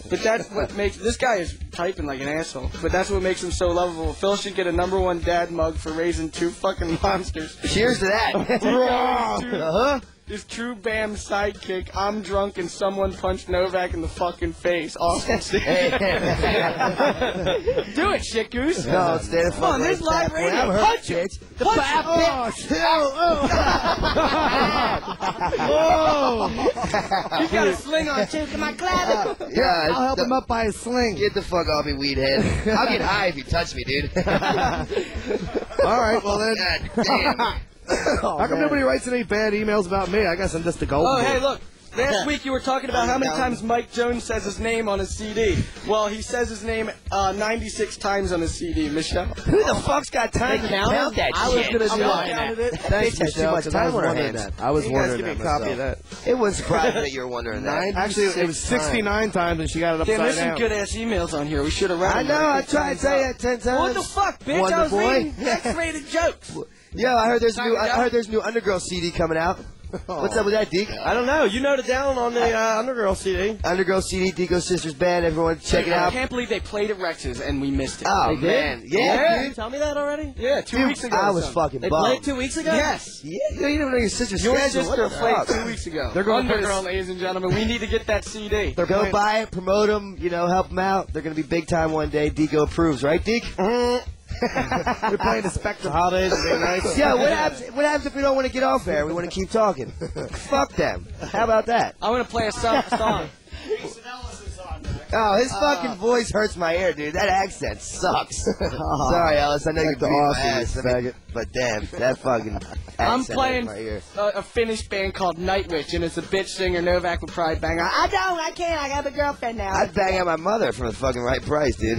But that's what makes... This guy is typing like an asshole. But that's what makes him so lovable. Phil should get a #1 dad mug for raising 2 fucking monsters. Cheers to that. His true Bam sidekick, I'm drunk and someone punched Novak in the fucking face. Awesome. Do it, shit goose. No, stay the fuck. Come on, there's live radio. Punch it. The He's got a sling on too. Come on, clap it. Yeah, I'll help him up by his sling. Get the fuck off me, weed head. I'll get high if you touch me, dude. All right, well then. God damn. How come nobody writes any bad emails about me? I guess I'm just a golden boy. Hey, look. Last week you were talking about how many times Mike Jones says his name on his CD. Well, he says his name 96 times on his CD, Michelle. Who the fuck's got time to count that I was shit? going to do that. Thanks, Michelle, because I was wondering that. I was wondering that myself. Copy of that. It was surprising that you were wondering that. Actually, it was 69 times, and she got it upside Damn, there's down. some good-ass emails on here. We should have read I them. know, I tried to tell you 10 times. What the fuck, bitch? Wonder I was Boy. reading X-rated jokes. Yo, I heard there's new Undergirl CD coming out. What's up with that, Deke? I don't know. You noted down on the Undergirl CD. Undergirl CD, Deco Sisters Band. Everyone check it out. I can't believe they played at Rex's and we missed it. Oh, man. Yeah, dude. Tell me that already? Yeah, 2 weeks ago. I was fucking They bummed. played 2 weeks ago? Yes. Yeah, you don't know your sister's Your schedule. sister What the played fuck? 2 weeks ago. They're going Undergirl, ladies and gentlemen. We need to get that CD. Go buy it, promote them, help them out. They're going to be big time one day. Deco approves, right, Deke? We're playing the Spectrum holidays. It'll be nice. Yeah, what happens if we don't want to get off air? We want to keep talking. Fuck them. How about that? I'm going to play a song. Oh, his fucking voice hurts my ear, dude. That accent sucks. Sorry, Ellis. I know you're being my ass, but damn, that fucking accent I'm hurts playing my ear. a Finnish band called Nightwish, and it's a bitch singer. Novak would probably bang out. I can't. I got a girlfriend now. I'd bang out my mother for the fucking right price, dude.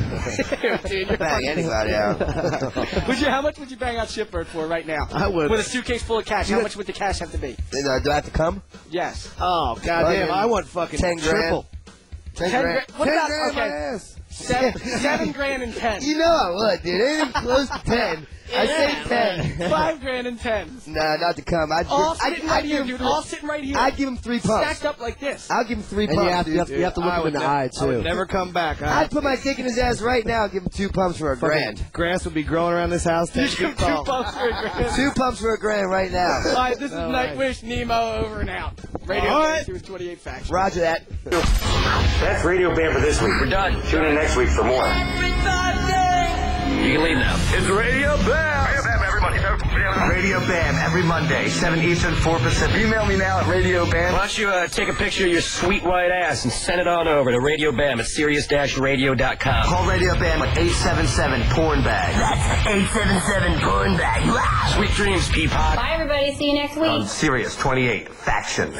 Dude, you're Bang anybody out. How much would you bang out Shipbird for right now? I would. With a suitcase full of cash. How much would the cash have to be? Do I have to come? Yes. Oh, goddamn. I want fucking 10 grand. triple. 10 10 grand. grand. What 10 about, grand my okay, ass. 7 grand and 10. You know I would, dude. Anything close to 10. I say 10. 5 grand and 10. Nah, not to come. All sitting right here, dude. All sitting right here. I'd give him 3 pumps. Stacked up like this. I'll give him 3 And pumps, you have to look I him in would the never- eye, I would too. never come back. I'd put my dick in his ass right now and give him 2 pumps for a grand. Grass would be growing around this house. 10 feet tall. 2 pumps for a grand. 2 pumps for a grand right now. All right, this is Nightwish, Nemo, over and out. Radio All Bam 28 Faction. Roger that. That's Radio Bam for this week. We're done. Tune in next week for more. You can leave now. It's Radio Bam. Radio Bam every Monday. Radio Bam every Monday, 7 Eastern, 4 Pacific. Email me now at Radio Bam. Why don't you take a picture of your sweet white ass and send it on over to Radio Bam at Sirius-Radio.com. Call Radio Bam at 877-PORN-BAG. That's 877-PORN-BAG. Sweet dreams, Peapod. Bye, everybody. See you next week. On Sirius 28 Faction.